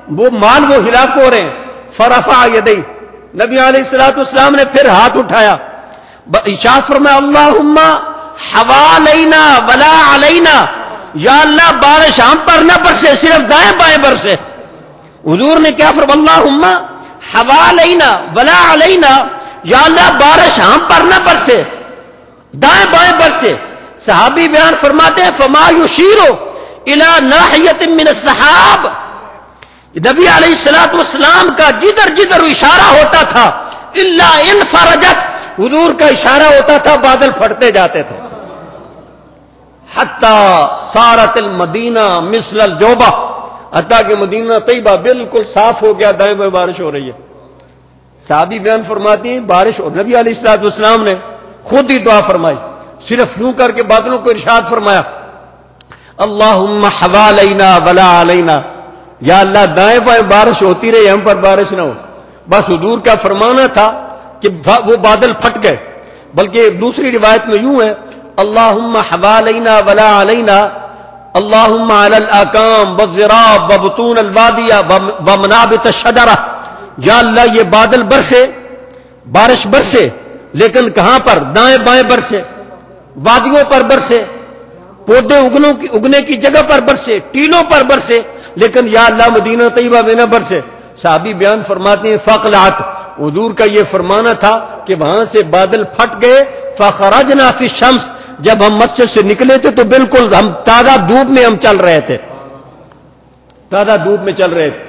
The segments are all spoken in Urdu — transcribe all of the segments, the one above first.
وہ مال وہ ہلاک ہو رہے ہیں. فرفع یدیہ، نبی علیہ الصلوۃ والسلام نے پھر ہاتھ اٹھایا، ارشاد فرمایا اللہم حوالینا ولا علینا، یا اللہ بارش ہم پر نہ برسے، صرف دائیں بائیں برسے. حضور نے کیا فرمایا؟ اللہم حوالینا ولا علینا، یا اللہ بارش ہم پر نہ برسے، دائیں بائیں برسے. صحابی بیان فرماتے ہیں فما یشیر الی ناحیۃ من السحاب، نبی علیہ الصلوۃ والسلام کا جدھر جدھر اشارہ ہوتا تھا الا انفرجت، حضور کا اشارہ ہوتا تھا بادل پھٹتے جاتے تھے. حتی صارت المدینہ مثل الجوبہ، حتیٰ کہ مدینہ طیبہ بالکل صاف ہو گیا، دائیں بائیں بارش ہو رہی ہے. صحابی بیان فرماتی ہیں بارش، اور نبی علیہ الصلوۃ والسلام نے خود ہی دعا فرمائی، صرف یوں کر کے بادلوں کو ارشاد فرمایا اللہم حوالینا ولا علینا، یا اللہ دائیں بائیں بارش ہوتی رہی، ہم پر بارش نہ ہو. بس حضور کا فرمانا تھا کہ وہ بادل پھٹ گئے. بلکہ دوسری روایت میں یوں ہے اللہم حوالینا ولا علینا اللہم علی الاکام والذراب وبطون الوادیہ ومنابت الشجرہ، یا اللہ یہ بادل برسے، بارش برسے، لیکن کہاں پر؟ دائیں بائیں برسے، وادیوں پر برسے، پودے اگنے کی جگہ پر برسے، ٹیلوں پر برسے، لیکن یا اللہ مدینہ طیبہ میں نہ برسے. صحابی بیان فرماتے ہیں فقلعت، حضور کا یہ فرمانا تھا کہ وہاں سے بادل پھٹ گئے. فخرجنا فی الشمس، جب ہم مسجد سے نکلے تھے تو بالکل ہم تازہ دھوپ میں ہم چل رہے تھے، تازہ دھوپ میں چل رہے تھے.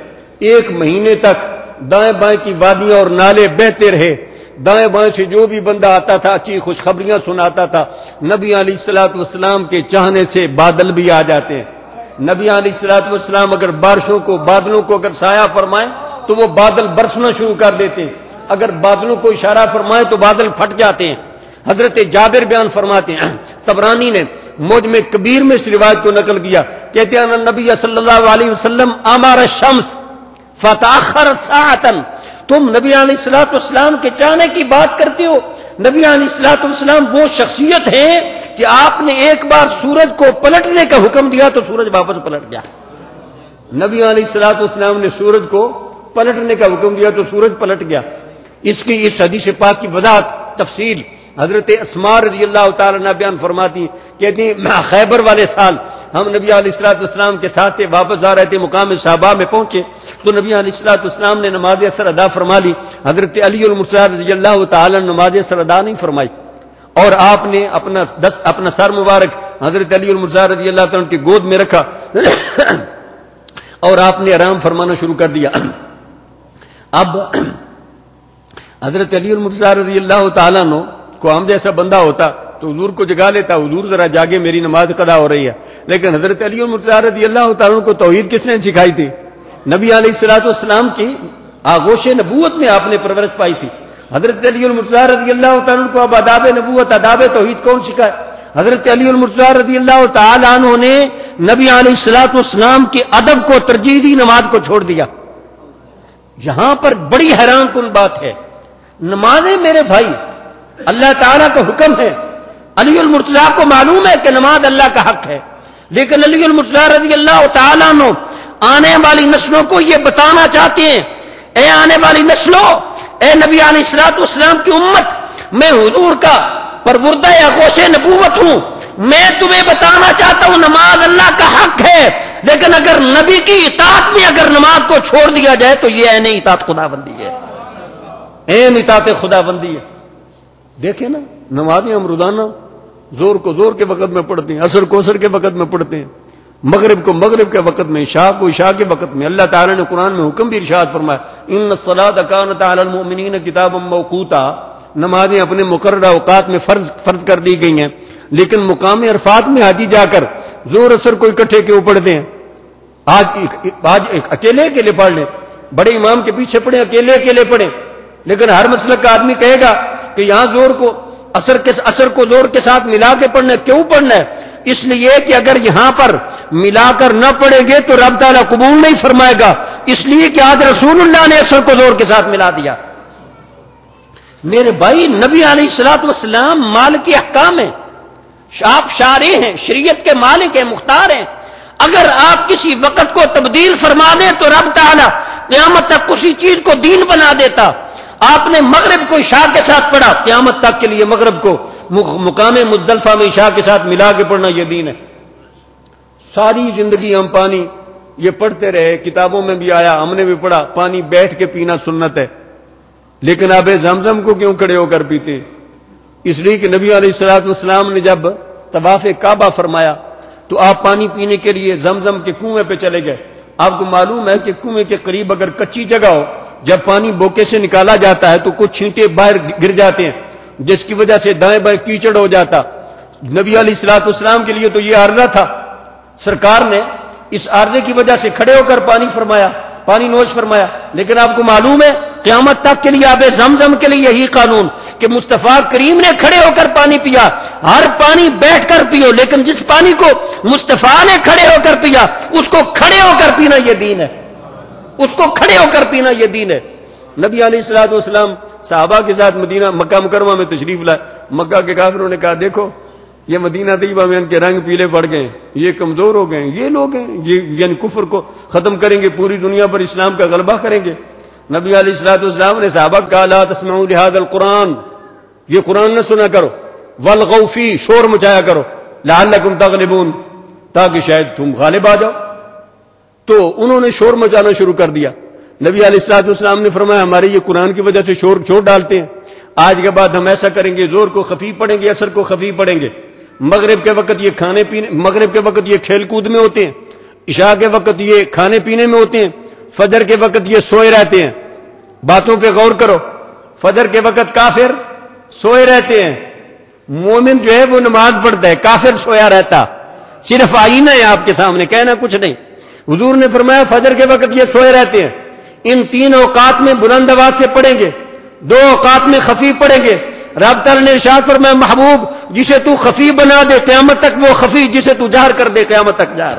1 مہینے تک دائیں بائیں کی وادیاں اور نالے بہتے رہے. دائیں بائیں سے جو بھی بندہ آتا تھا اچھی خوشخبریاں سناتا تھا. نبی علیہ الصلوۃ والسلام کے چاہنے سے بادل بھی آ جاتے ہیں. نبی علیہ الصلوۃ والسلام اگر بارشوں کو، بادلوں کو اگر سایہ فرمائیں تو وہ بادل برسنا شروع کر دیتے ہیں. اگر بادلوں کو اشارہ فرمائیں تو بادل پھٹ جاتے ہیں. حضرت جابر بیان فرماتے ہیں، طبرانی نے معجم کبیر میں اس روایت کو نقل کیا، کہتے ہیں نبی صلی اللہ علیہ وسلم امر الشمس فتاخرت ساعتا. تم نبی علیہ الصلوۃ والسلام کے چاہنے کی بات کرتے ہو. نبی علیہ الصلوۃ والسلام وہ شخصیت ہیں کہ آپ نے ایک بار سورج کو پلٹنے کا حکم دیا تو سورج واپس پلٹ گیا. نبی علیہ الصلوۃ والسلام نے سورج کو پلٹنے کا حکم دیا تو سورج پلٹ گیا. اس کی اس حدیث پاک کی وضاحت تفصیل حضرت اسماء رضی اللہ تعالی عنہ بیان فرماتی ہیں، کہتی ہیں خیبر والے سال ہم نبی علیہ الصلوۃ والسلام کے ساتھ واپس جا رہے تھے، مقام صحابہ میں پہنچے تو نبی علیہ الصلوۃ والسلام نے نماز اثر ادا فرما لی. حضرت علی المرتضیٰ رضی اللہ تعالی نماز اثر ادا نہیں فرمائی، اور آپ نے اپنا سر مبارک حضرت علی المرتضیٰ رضی اللہ تعالی کی گود میں رکھا اور آپ نے آرام فرمانا شروع کر دیا. اب حضرت علی المرتضیٰ رضی اللہ تعالیٰ عنہ کو ہم جیسا بندہ ہوتا تو حضور کو جگا لیتا، حضور ذرا جاگے میری نماز قضا ہو رہی ہے. لیکن حضرت علی المرتضیٰ رضی اللہ تعالیٰ عنہ کو توحید کس نے سکھائی تھی؟ نبی علیہ الصلوۃ والسلام کی آغوش نبوت میں آپ نے پرورش پائی تھی. حضرت علی المرتضیٰ رضی اللہ تعالیٰ عنہ کو اب آداب نبوت، آداب توحید کون سکھائے؟ حضرت علی المرتضیٰ رضی اللہ تعالیٰ عنہ نے نبی علیہ الصلوۃ والسلام کے ادب کو ترجیح دی، نماز کو چھوڑ دیا. یہاں پر بڑی حیران کن بات ہے، نمازیں میرے بھائی اللہ تعالیٰ کا حکم ہے. علی المرتضیٰ کو معلوم ہے کہ نماز اللہ کا حق ہے، لیکن علی المرتضیٰ رضی اللہ تعالیٰ عنہ آنے والی نسلوں کو یہ بتانا چاہتے ہیں، اے آنے والی نسلوں، اے نبی علیہ الصلوۃ والسلام کی امت، میں حضور کا پروردہ آغوش نبوت ہوں. میں تمہیں بتانا چاہتا ہوں نماز اللہ کا حق ہے، لیکن اگر نبی کی اطاعت میں اگر نماز کو چھوڑ دیا جائے تو یہ عین اطاعت خدا بندی ہے، عین اطاعت خدا بندی ہے. دیکھیں نا نمازیں ہم روزانہ زور کو زور کے وقت میں پڑھتے ہیں، عصر کو عصر کے وقت میں پڑھتے ہیں، مغرب کو مغرب کے وقت میں، عشاء کو عشاء کے وقت میں. اللہ تعالیٰ نے قرآن میں حکم بھی ارشاد فرمایا ان الصلاۃ کانت علی المؤمنین کتابا موقوتا، نمازیں اپنے مقررہ اوقات میں فرض کر دی گئی ہیں. لیکن مقام عرفات میں حاجی جا کر زور اثر کو اکٹھے کیوں پڑھتے ہیں؟ آج اکیلے اکیلے پڑھ لیں، بڑے امام کے پیچھے پڑھیں، اکیلے اکیلے پڑھیں. لیکن ہر مسلک کا آدمی کہے گا کہ یہاں زور کو اثر کو زور کے ساتھ ملا کے پڑھنا ہے. کیوں پڑھنا ہے؟ اس لیے کہ اگر یہاں پر ملا کر نہ پڑھیں گے تو رب تعالیٰ قبول نہیں فرمائے گا، اس لیے کہ آج رسول اللہ نے اثر کو زور کے ساتھ ملا دیا. میرے بھائی نبی علیہ الصلوۃ والسلام مالک احکام ہیں، آپ شارع ہیں، شریعت کے مالک ہیں، مختار ہیں. اگر آپ کسی وقت کو تبدیل فرما دیں تو رب تعالیٰ قیامت تک اسی چیز کو دین بنا دیتا. آپ نے مغرب کو عشاء کے ساتھ پڑھا، قیامت تک کے لیے مغرب کو مقام مزدلفہ میں عشاء کے ساتھ ملا کے پڑھنا یہ دین ہے. ساری زندگی ہم پانی یہ پڑھتے رہے، کتابوں میں بھی آیا، ہم نے بھی پڑھا، پانی بیٹھ کے پینا سنت ہے، لیکن آب زمزم کو کیوں کھڑے ہو کر پیتے ہیں؟ اس لیے کہ نبی علیہ السلام نے جب طواف کعبہ فرمایا تو آپ پانی پینے کے لیے زمزم کے کنویں پہ چلے گئے. آپ کو معلوم ہے کہ کنویں کے قریب اگر کچی جگہ ہو، جب پانی بوکے سے نکالا جاتا ہے تو کچھ چھینٹے باہر گر جاتے ہیں، جس کی وجہ سے دائیں بائیں کیچڑ ہو جاتا. نبی علیہ السلام کے لیے تو یہ عارضہ تھا. سرکار نے اس عارضے کی وجہ سے کھڑے ہو کر پانی نوش فرمایا. لیکن آپ کو معلوم ہے قیامت تک کے لیے آب زمزم کے لیے یہی قانون کہ مصطفیٰ کریم نے کھڑے ہو کر پانی پیا. ہر پانی بیٹھ کر پیو، لیکن جس پانی کو مصطفیٰ نے کھڑے ہو کر پیا اس کو کھڑے ہو کر پینا یہ دین ہے. اس کو کھڑے ہو کر پینا یہ دین ہے. نبی علیہ السلام صحابہ کے ساتھ مدینہ مکہ مکرمہ میں تشریف لائے. مکہ کے کافروں نے کہا دیکھو یہ مدینہ طیبہ میں ان کے رنگ پیلے پڑ گئے، یہ کمزور ہو گئے، یہ لوگ ہیں یہ یعنی کفر کو ختم کریں گے، پوری دنیا پر اسلام کا غلبہ کریں گے. نبی علیہ السلام نے صحابہ کہا لا تسمعوا لهذا القرآن، یہ قرآن نہ سنا کرو، والغوا فیہ، شور مچایا کرو، لعلکم تغلبون، تاکہ شاید تم غالب آ جاؤ. تو انہوں نے شور مچانا شروع کر دیا. نبی علیہ السلام نے فرمایا ہمارے یہ قرآن کی وجہ سے شور ڈالتے ہیں، آج کے بعد ہم ایسا کریں گے، زور کو خفیف پڑھیں گے، عصر کو خفیف پڑھیں گے. مغرب کے وقت یہ کھانے پینے، مغرب کے وقت یہ کھیل کود میں ہوتے ہیں، عشاء کے وقت یہ کھانے پینے میں ہوتے ہیں، فجر کے وقت یہ سوئے رہتے ہیں. باتوں پہ غور کرو، فجر کے وقت کافر سوئے رہتے ہیں، مومن جو ہے وہ نماز پڑھتا ہے، کافر سویا رہتا. صرف آئینہ ہے آپ کے سامنے، کہنا کچھ نہیں. حضور نے فرمایا فجر کے وقت یہ سوئے رہتے ہیں، ان 3 اوقات میں بلند آواز سے پڑھیں گے، 2 اوقات میں خفیف پڑھیں گے. رب تعالی نے ارشاد فرمایا محبوب جسے تو خفیف بنا دے قیامت تک وہ خفیف، جسے تو جہر کر دے قیامت تک جہر.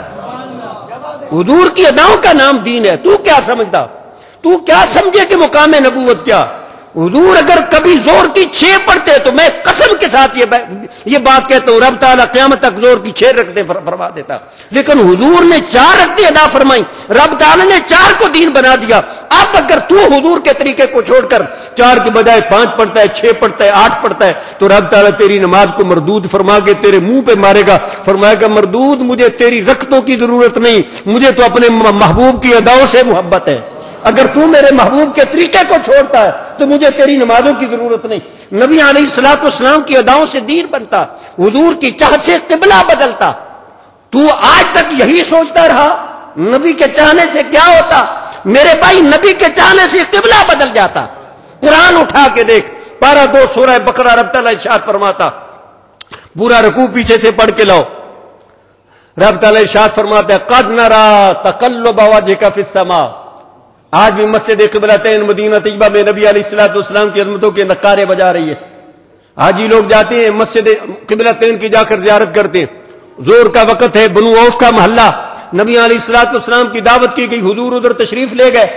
حضور کی اداؤں کا نام دین ہے. تو کیا سمجھتا، تو کیا سمجھے کہ مقام نبوت کیا؟ حضور اگر کبھی زور کی 6 پڑھتے تو میں قسم کے ساتھ یہ بات کہتا ہوں رب تعالیٰ قیامت تک زور کی 6 رکعتیں فرما دیتا. لیکن حضور نے 4 رکعتیں ادا فرمائی، رب تعالیٰ نے 4 کو دین بنا دیا. اب اگر تو حضور کے طریقے کو چھوڑ کر 4 کے بجائے 5 پڑھتا ہے، 6 پڑھتا ہے، 8 پڑھتا ہے تو رب تعالیٰ تیری نماز کو مردود فرما کے تیرے منہ پہ مارے گا. فرمائے گا مردود مجھے تیری رکعتوں کی ضرورت نہیں، مجھے تو اپنے محبوب کی اداؤں سے محبت ہے. اگر تو میرے محبوب کے طریقے کو چھوڑتا ہے تو مجھے تیری نمازوں کی ضرورت نہیں. نبی علیہ السلام کی اداؤں سے دین بنتا، حضور کی چاہت سے قبلہ بدلتا. تو آج تک یہی سوچتا رہا نبی کے چاہنے سے کیا ہوتا؟ میرے بھائی نبی کے چاہنے سے قبلہ بدل جاتا. قرآن اٹھا کے دیکھ، پارہ 2 سورہ بقرہ رب تعالیٰ ارشاد فرماتا، پورا رکوع پیچھے سے پڑھ کے لاؤ. رب تعالیٰ ارشاد فرماتا ہے قد نرى تقلب وجهك في السماء. آج بھی مسجد قبلتین مدینہ طیبہ میں نبی علیہ السلام کی عظمتوں کے نقارے بجا رہی ہے. حاجی لوگ جاتے ہیں مسجد قبلتین کی جا کر زیارت کرتے ہیں. زور کا وقت ہے، بنو اوف کا محلہ، نبی علیہ السلام کی دعوت کی گئی، حضور ادھر تشریف لے گئے.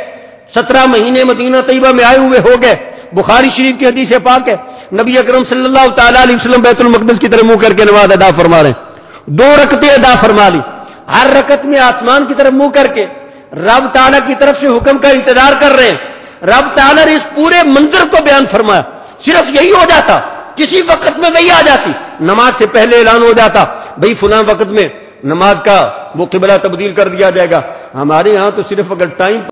17 مہینے مدینہ طیبہ میں آئے ہوئے ہو گئے. بخاری شریف کی حدیث پاک ہے نبی اکرم صلی اللہ تعالی علیہ وسلم بیت المقدس کی طرف منہ کر کے نماز ادا فرما رہے ہیں. 2 رکعتیں ادا فرما لی، ہر رکعت میں آسمان کی طرف منہ کر کے رب تعالیٰ کی طرف سے حکم کا انتظار کر رہے ہیں. رب تعالیٰ نے اس پورے منظر کو بیان فرمایا. صرف یہی ہو جاتا، کسی وقت میں وہی آ جاتی، نماز سے پہلے اعلان ہو جاتا بھئی فلاں وقت میں نماز کا وہ قبلہ تبدیل کر دیا جائے گا. ہمارے ہاں تو صرف اگر ٹائم